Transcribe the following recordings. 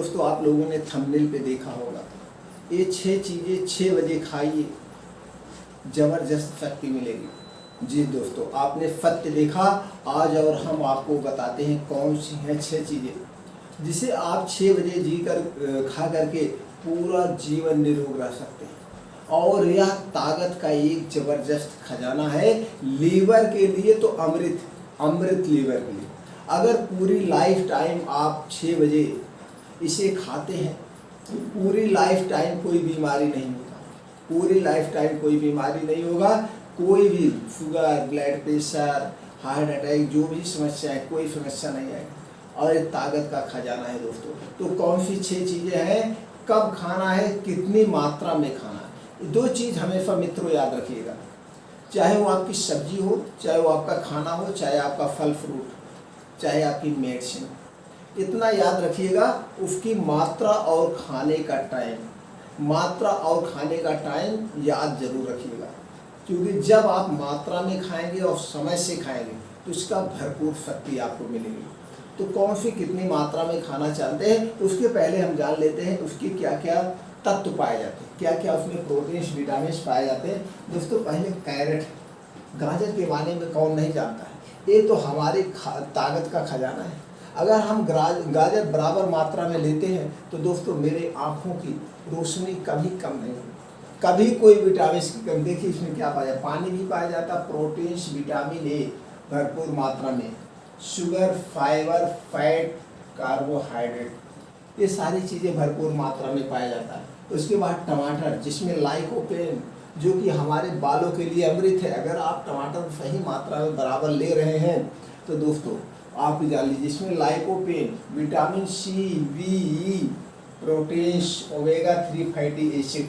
दोस्तों आप लोगों ने थंबनेल पे देखा होगा, ये 6 चीज़ें 6 बजे खाइए, ज़बरदस्त शक्ति मिलेगी। जी दोस्तों, आपने सत्य देखा। आज और हम आपको बताते हैं कौन सी हैं 6 चीज़ें जिसे आप 6 बजे खा करके पूरा जीवन निरोग रह सकते हैं। और यह ताकत का एक ज़बरदस्त खजाना है। लीवर के लिए तो अमृत लीवर के लिए। अगर पूरी लाइफ टाइम आप 6 बजे इसे खाते हैं, पूरी लाइफ टाइम कोई बीमारी नहीं होगा, पूरी लाइफ टाइम कोई बीमारी नहीं होगा। कोई भी sugar, blood pressure, heart attack, जो भी समस्या है, कोई समस्या नहीं आएगी। और ये ताकत का खजाना है दोस्तों। तो कौन सी 6 चीज़ें हैं, कब खाना है, कितनी मात्रा में खाना है, 2 चीज़ हमेशा मित्रों याद रखिएगा। चाहे वो आपकी सब्जी हो, चाहे वो आपका खाना हो, चाहे आपका फल फ्रूट, चाहे आपकी मेडिसिन, इतना याद रखिएगा। उसकी मात्रा और खाने का टाइम, मात्रा और खाने का टाइम याद जरूर रखिएगा। क्योंकि जब आप मात्रा में खाएंगे और समय से खाएंगे तो इसका भरपूर शक्ति आपको मिलेगी। तो कौन सी कितनी मात्रा में खाना चाहते हैं, उसके पहले हम जान लेते हैं उसकी क्या क्या तत्व पाए जाते हैं, क्या क्या उसमें प्रोटीन्स, विटामिन्स पाए जाते हैं। दोस्तों पहले कैरेट, गाजर के बारे में कौन नहीं जानता है, ये तो हमारी ताकत का खजाना है। अगर हम गाजर बराबर मात्रा में लेते हैं तो दोस्तों मेरे आँखों की रोशनी कभी कम नहीं होगी, कभी कोई विटामिन की कमी। देखिए इसमें क्या पाया, पानी भी पाया जाता, प्रोटीन्स, विटामिन ए भरपूर मात्रा में, शुगर, फाइबर, फैट, कार्बोहाइड्रेट, ये सारी चीज़ें भरपूर मात्रा में पाया जाता है। उसके बाद टमाटर, जिसमें लाइकोपेन, जो कि हमारे बालों के लिए अमृत है। अगर आप टमाटर सही मात्रा में बराबर ले रहे हैं तो दोस्तों आप जान लीजिए इसमें lycopene, vitamin C, B, E, proteins, omega 3 fatty acid.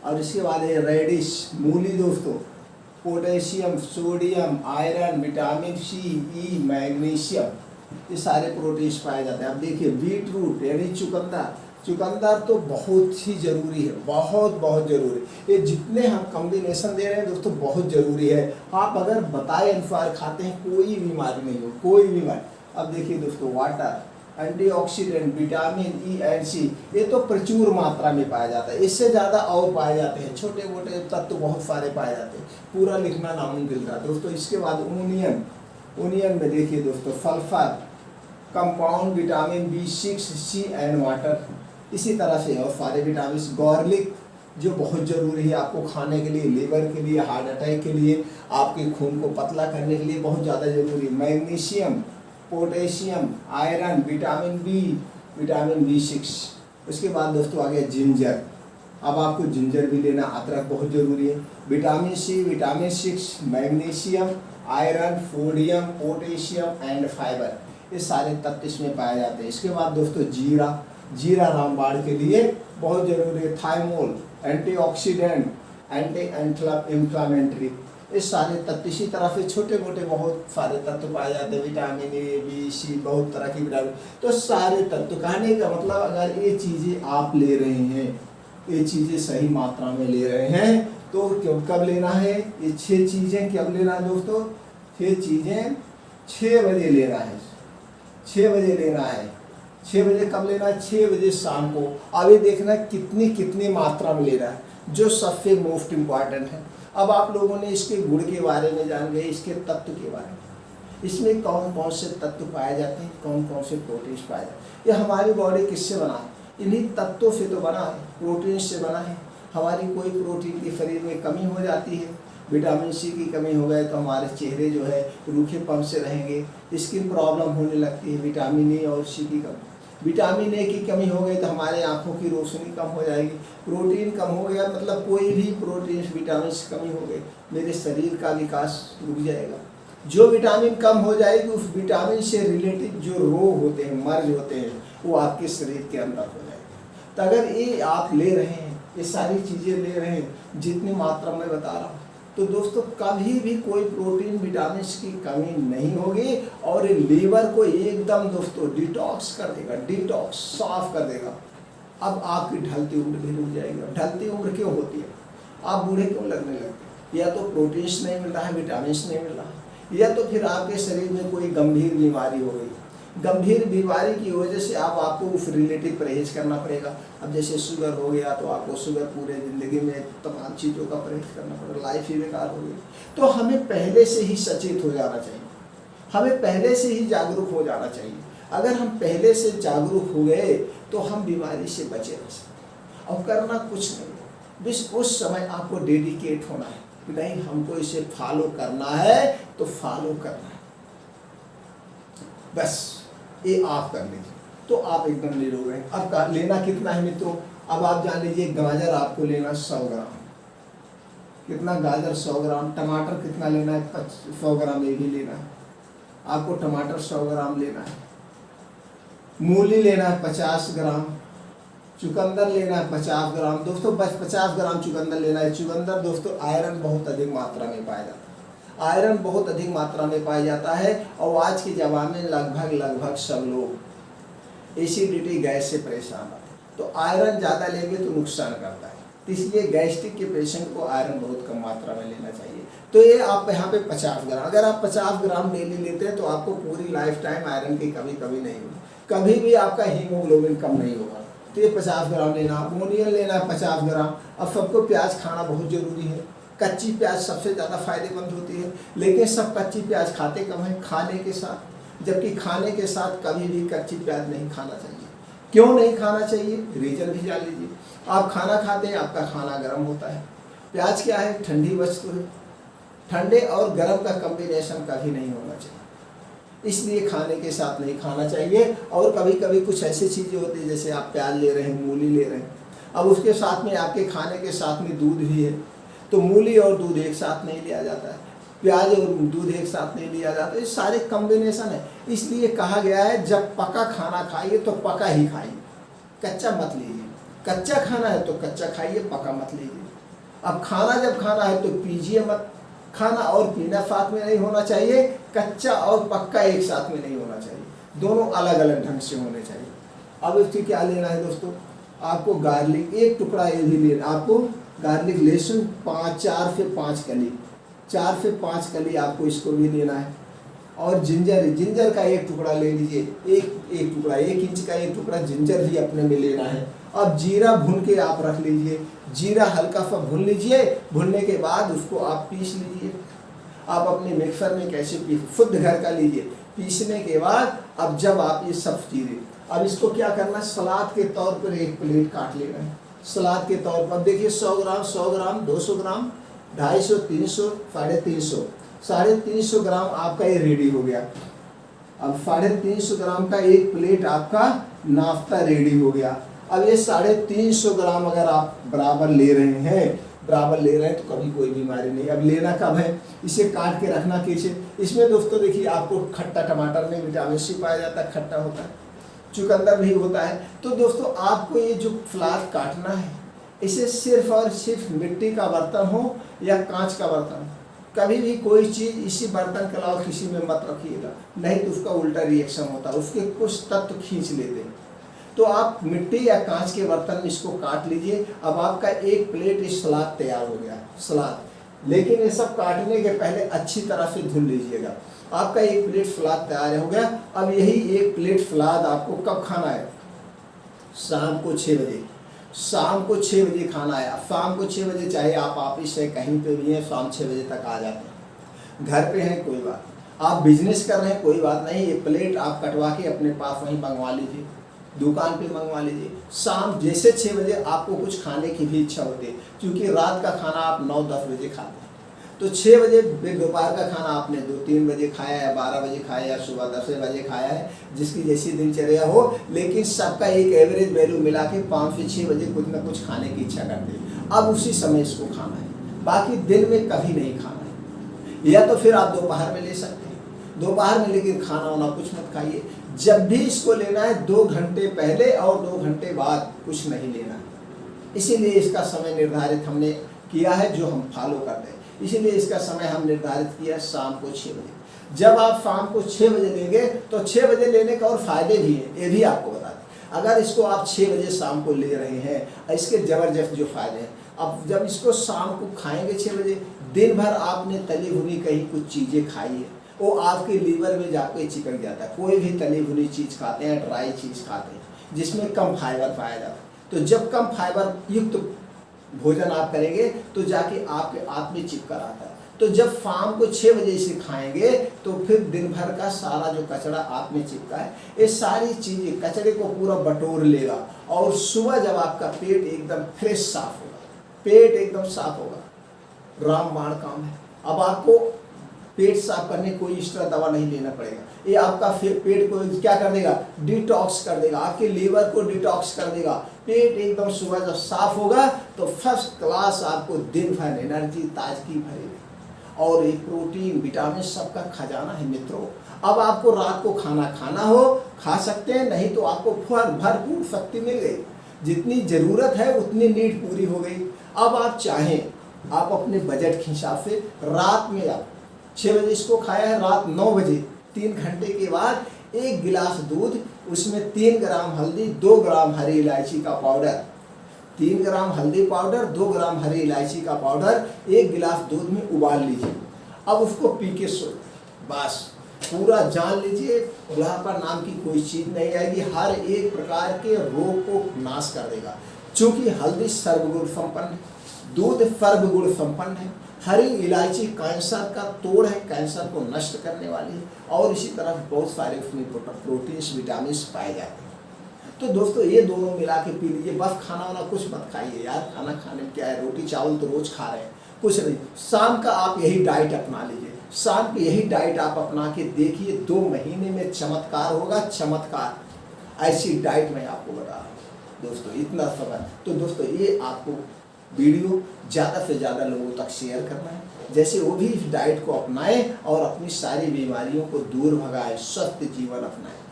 और इसके बाद है रेडिश, मूली दोस्तों, potassium, sodium, iron, vitamin C, E, magnesium, ये सारे प्रोटीन्स पाए जाते हैं। अब देखिए बीट रूट यानी चुकंदर तो बहुत ही ज़रूरी है, बहुत ज़रूरी। ये जितने हम कॉम्बिनेशन दे रहे हैं दोस्तों बहुत ज़रूरी है। आप अगर बताए अनुसार खाते हैं कोई बीमारी नहीं हो, कोई बीमारी। अब देखिए दोस्तों water, antioxidant, vitamin E and C, ये तो प्रचुर मात्रा में पाया जाता है। इससे ज़्यादा और पाए जाते हैं, छोटे मोटे तत्व तो बहुत सारे पाए जाते हैं, पूरा लिखना नामुमकिन था दोस्तों। इसके बाद ओनियन में देखिए दोस्तों sulphur, compound, vitamin B6, C and water, इसी तरह से और सारे विटामिन। गार्लिक जो बहुत ज़रूरी है आपको खाने के लिए, लीवर के लिए, हार्ट अटैक के लिए, आपके खून को पतला करने के लिए बहुत ज़्यादा ज़रूरी। Magnesium, potassium, iron, vitamin B, vitamin B6। उसके बाद दोस्तों आ गया जिंजर। अब आपको जिंजर भी लेना, अदरक बहुत ज़रूरी है। Vitamin C, vitamin 6, magnesium, iron, sodium, potassium and fibre, ये सारे तत्व इसमें पाए जाते हैं। इसके बाद दोस्तों जीरा रामबाण के लिए बहुत ज़रूरी है। थाइमोल, एंटीऑक्सीडेंट, एंटी इन्फ्लामेटरी, ये सारे तत्व। इसी तरह से छोटे मोटे बहुत सारे तत्व पाए जाते हैं, विटामिन ए, बी, सी, बहुत तरह की विटामिन। तो सारे तत्व, कहने का मतलब अगर ये चीज़ें आप ले रहे हैं, ये चीज़ें सही मात्रा में ले रहे हैं तो कब लेना है, ये 6 चीज़ें कब लेना है दोस्तों, 6 चीज़ें 6 बजे लेना है, 6 बजे लेना है। 6 बजे कब लेना है, 6 बजे शाम को। अब ये देखना कितनी मात्रा में लेना है, जो सबसे मोस्ट इम्पॉर्टेंट है। अब आप लोगों ने इसके गुण के बारे में जान गए, इसके तत्व के बारे में, इसमें कौन कौन से तत्व पाए जाते हैं, कौन कौन से प्रोटीन्स पाए जाते हैं। ये हमारी बॉडी किससे बना है, इन्हीं तत्वों से तो बना है, प्रोटीन से बना है। हमारी कोई प्रोटीन की शरीर में कमी हो जाती है, विटामिन सी की कमी हो गए तो हमारे चेहरे जो है रूखेपन से रहेंगे, स्किन प्रॉब्लम होने लगती है। विटामिन ए और सी की कमी, विटामिन ए की कमी हो गई तो हमारे आँखों की रोशनी कम हो जाएगी। प्रोटीन कम हो गया मतलब कोई भी प्रोटीन, विटामिन की कमी हो गई, मेरे शरीर का विकास रुक जाएगा। जो विटामिन कम हो जाएगी उस विटामिन से रिलेटेड जो रोग होते हैं, मर्ज होते हैं, वो आपके शरीर के अंदर हो जाएगा। तो अगर ये आप ले रहे हैं, ये सारी चीज़ें ले रहे हैं जितनी मात्रा में बता रहा हूँ, तो दोस्तों कभी भी कोई प्रोटीन, विटामिन की कमी नहीं होगी। और लीवर को एकदम दोस्तों डिटॉक्स कर देगा, डिटॉक्स साफ कर देगा। अब आपकी ढलती उम्र भी रुक जाएगी। ढलती उम्र क्यों होती है, आप बूढ़े क्यों लगने लगते हैं, या तो प्रोटीन्स नहीं मिल रहा है, विटामिन नहीं मिल रहा है, या तो फिर आपके शरीर में कोई गंभीर बीमारी हो गई, गंभीर बीमारी की वजह से आपको उस रिलेटिव परहेज करना पड़ेगा। अब जैसे शुगर हो गया तो आपको शुगर पूरे ज़िंदगी में तमाम चीज़ों का परहेज करना पड़ेगा, लाइफ ही बेकार हो गई। तो हमें पहले से ही सचेत हो जाना चाहिए, हमें पहले से ही जागरूक हो जाना चाहिए। अगर हम पहले से जागरूक हो गए तो हम बीमारी से बचे रह सकते। और करना कुछ नहीं, बस उस समय आपको डेडिकेट होना है कि नहीं हमको इसे फॉलो करना है तो फॉलो करना है, बस ये आप कर लीजिए तो आप एकदम निरोग हैं। अब लेना कितना है मित्रों, अब आप जान लीजिए गाजर आपको लेना 100 ग्राम, कितना गाजर 100 ग्राम, टमाटर कितना लेना है 100 ग्राम, ये भी लेना है आपको, टमाटर 100 ग्राम लेना है, मूली लेना है 50 ग्राम, चुकंदर लेना है 50 ग्राम दोस्तों, बस 50 ग्राम चुकंदर लेना है। चुकंदर दोस्तों आयरन बहुत अधिक मात्रा में पाया जाता है, आयरन बहुत अधिक मात्रा में पाया जाता है। और आज के ज़माने में लगभग सब लोग एसिडिटी गैस से परेशान हैं, तो आयरन ज़्यादा लेंगे तो नुकसान करता है, इसलिए गैस्ट्रिक के पेशेंट को आयरन बहुत कम मात्रा में लेना चाहिए। तो ये आप यहाँ पे 50 ग्राम, अगर आप 50 ग्राम डेली लेते हैं तो आपको पूरी लाइफ टाइम आयरन की कभी नहीं होगी, कभी भी आपका हीमोग्लोबिन कम नहीं होगा। तो ये 50 ग्राम लेना, अमोनियम लेना है 50 ग्राम। अब सबको प्याज खाना बहुत ज़रूरी है, कच्ची प्याज सबसे ज़्यादा फायदेमंद होती है, लेकिन सब कच्ची प्याज खाते कम है खाने के साथ, जबकि खाने के साथ कभी भी कच्ची प्याज नहीं खाना चाहिए। क्यों नहीं खाना चाहिए, रीजन भी जान लीजिए। आप खाना खाते हैं, आपका खाना गर्म होता है, प्याज क्या है, ठंडी वस्तु है, ठंडे और गर्म का कॉम्बिनेशन कभी नहीं होना चाहिए, इसलिए खाने के साथ नहीं खाना चाहिए। और कभी कभी कुछ ऐसी चीज़ें होती है, जैसे आप प्याज ले रहे हैं, मूली ले रहे हैं, अब उसके साथ में आपके खाने के साथ में दूध भी है, तो मूली और दूध एक साथ नहीं लिया जाता है, प्याज और दूध एक साथ नहीं लिया जाता, ये सारे कॉम्बिनेशन है। इसलिए कहा गया है जब पका खाना खाइए तो पका ही खाइए, कच्चा मत लीजिए। कच्चा खाना है तो कच्चा खाइए, पका मत लीजिए। अब खाना जब खाना है तो पीजिए मत, खाना और पीना साथ में नहीं होना चाहिए, कच्चा और पक्का एक साथ में नहीं होना चाहिए, दोनों अलग अलग ढंग से होने चाहिए। अब इसकी क्या लेना है दोस्तों, आपको गार्लिक एक टुकड़ा ये भी लेना, आपको गार्लिक लहसुन 4 से 5 कली, 4 से 5 कली आपको इसको भी लेना है। और जिंजर का एक टुकड़ा ले लीजिए, एक टुकड़ा, 1 इंच का एक टुकड़ा जिंजर भी अपने में लेना है। अब जीरा भून के आप रख लीजिए, जीरा हल्का सा भून लीजिए, भूनने के बाद उसको आप पीस लीजिए। आप अपने मिक्सर में कैसे शुद्ध घर का लीजिए, पीसने के बाद अब जब आप ये सब चीज़ें, अब इसको क्या करना है, सलाद के तौर पर एक प्लेट काट लेना है, सलाद के तौर पर। देखिए 100 ग्राम 200 ग्राम 250 300 350, 350 ग्राम आपका ये रेडी हो गया। अब 350 ग्राम का एक प्लेट आपका नाश्ता रेडी हो गया। अब ये 350 ग्राम अगर आप बराबर ले रहे हैं तो कभी कोई बीमारी नहीं। अब लेना कब है, इसे काट के रखना कैसे, इसमें दोस्तों देखिए आपको खट्टा, टमाटर में विटामिन सी पाया जाता है, खट्टा होता है, चुकंदर भी होता है। तो दोस्तों आपको ये जो सलाद काटना है, इसे सिर्फ और सिर्फ मिट्टी का बर्तन हो या कांच का बर्तन, कभी भी कोई चीज़ इसी बर्तन के अलावा किसी में मत रखिएगा, नहीं तो उसका उल्टा रिएक्शन होता है, उसके कुछ तत्व खींच लेते हैं। तो आप मिट्टी या कांच के बर्तन में इसको काट लीजिए। अब आपका एक प्लेट इस सलाद तैयार हो गया, सलाद। लेकिन ये सब काटने के पहले अच्छी तरह से धुल लीजिएगा। आपका एक प्लेट सलाद तैयार हो गया। अब यही एक प्लेट सलाद आपको कब खाना है, शाम को 6 बजे, शाम को 6 बजे खाना है। अब शाम को 6 बजे, चाहे आप ऑफिस से कहीं पे भी हैं, शाम 6 बजे तक आ जाते हैं, घर पे हैं कोई बात, आप बिजनेस कर रहे हैं कोई बात नहीं, ये प्लेट आप कटवा के अपने पास वहीं मंगवा लीजिए, दुकान पे मंगवा लीजिए। शाम जैसे 6 बजे आपको कुछ खाने की भी इच्छा होती है, क्योंकि रात का खाना आप 9-10 बजे खाते हैं, तो 6 बजे दोपहर का खाना आपने 2-3 बजे खाया या 12 बजे खाया या सुबह 10 बजे खाया है, जिसकी जैसी दिनचर्या हो, लेकिन सबका एक एवरेज वैल्यू मिला के 5 से 6 बजे कुछ ना कुछ खाने की इच्छा करते हैं। अब उसी समय इसको खाना है, बाकी दिन में कभी नहीं खाना है। या तो फिर आप दोपहर में ले सकते हैं, दोपहर में, लेकिन खाना वाना कुछ मत खाइए। जब भी इसको लेना है 2 घंटे पहले और 2 घंटे बाद कुछ नहीं लेना, इसीलिए इसका समय निर्धारित हमने किया है, जो हम फॉलो करते हैं। इसीलिए इसका समय हम निर्धारित किया शाम को 6 बजे। जब आप शाम को 6 बजे लेंगे तो 6 बजे लेने का और फायदे भी हैं, ये भी आपको बता दें। अगर इसको आप 6 बजे शाम को ले रहे हैं, इसके ज़बरदस्त जो फायदे हैं, अब जब इसको शाम को खाएंगे 6 बजे, दिन भर आपने तली भुनी कहीं कुछ चीज़ें खाई है, वो आपके लीवर में जाके चिपक जाता है। कोई भी तली भुनी चीज़ खाते हैं, ड्राई चीज़ खाते हैं जिसमें कम फाइबर पाया जाता है, तो जब कम फाइबर युक्त भोजन आप करेंगे तो जाके आपके आंत में चिपका आता है। तो जब शाम को 6 बजे इसे खाएंगे तो फिर दिन भर का सारा जो कचरा आंत में चिपका है, ये सारी चीज़ें कचरे को पूरा बटोर लेगा और सुबह जब आपका पेट एकदम फ्रेश साफ होगा, पेट एकदम साफ होगा, रामबाण काम है। अब आपको पेट साफ करने कोई एक्स्ट्रा दवा नहीं लेना पड़ेगा, ये आपका पेट को क्या कर देगा, डिटॉक्स कर देगा, आपके लीवर को डिटॉक्स कर देगा। पेट एकदम सुबह जब साफ होगा तो फर्स्ट क्लास आपको दिन भर एनर्जी ताजगी भरेगी। और ये प्रोटीन विटामिन सबका खजाना है मित्रों। अब आपको रात को खाना हो खा सकते हैं, नहीं तो आपको भरपूर शक्ति मिल गई, जितनी ज़रूरत है उतनी नीड पूरी हो गई। अब आप चाहें, आप अपने बजट के हिसाब से रात में आप 6 बजे इसको खाया है, रात 9 बजे 3 घंटे के बाद 1 गिलास दूध, उसमें 3 ग्राम हल्दी, 2 ग्राम हरी इलायची का पाउडर, 3 ग्राम हल्दी पाउडर, 2 ग्राम हरी इलायची का पाउडर 1 गिलास दूध में उबाल लीजिए। अब उसको पी के सो, बस पूरा जान लीजिए बुढ़ापा नाम की कोई चीज़ नहीं आएगी। हर एक प्रकार के रोग को नाश कर देगा, चूँकि हल्दी सर्वगुण संपन्न है, दूध सर्वगुण संपन्न है, हरी इलायची कैंसर का तोड़ है, कैंसर को नष्ट करने वाली है, और इसी तरह बहुत सारे उसमें प्रोटीन्स विटामिन पाए जाते हैं। तो दोस्तों ये दोनों मिला के पी लीजिए। बस खाना वाना कुछ मत खाइए यार, खाना खाने में क्या है, रोटी चावल तो रोज खा रहे हैं, कुछ नहीं। शाम का आप यही डाइट अपना लीजिए, शाम की यही डाइट आप अपना के देखिए, 2 महीने में चमत्कार होगा, चमत्कार। ऐसी डाइट मैं आपको बता रहा हूँ दोस्तों, इतना समय। तो दोस्तों ये आपको वीडियो ज़्यादा से ज़्यादा लोगों तक शेयर करना है, जैसे वो भी इस डाइट को अपनाएं और अपनी सारी बीमारियों को दूर भगाएं, स्वस्थ जीवन अपनाएं।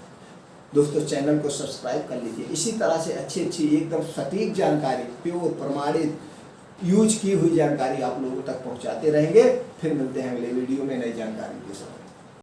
दोस्तों चैनल को सब्सक्राइब कर लीजिए, इसी तरह से अच्छी अच्छी एकदम सटीक जानकारी, प्योर प्रमाणित यूज की हुई जानकारी आप लोगों तक पहुंचाते रहेंगे। फिर मिलते हैं अगले वीडियो में नई जानकारी के साथ।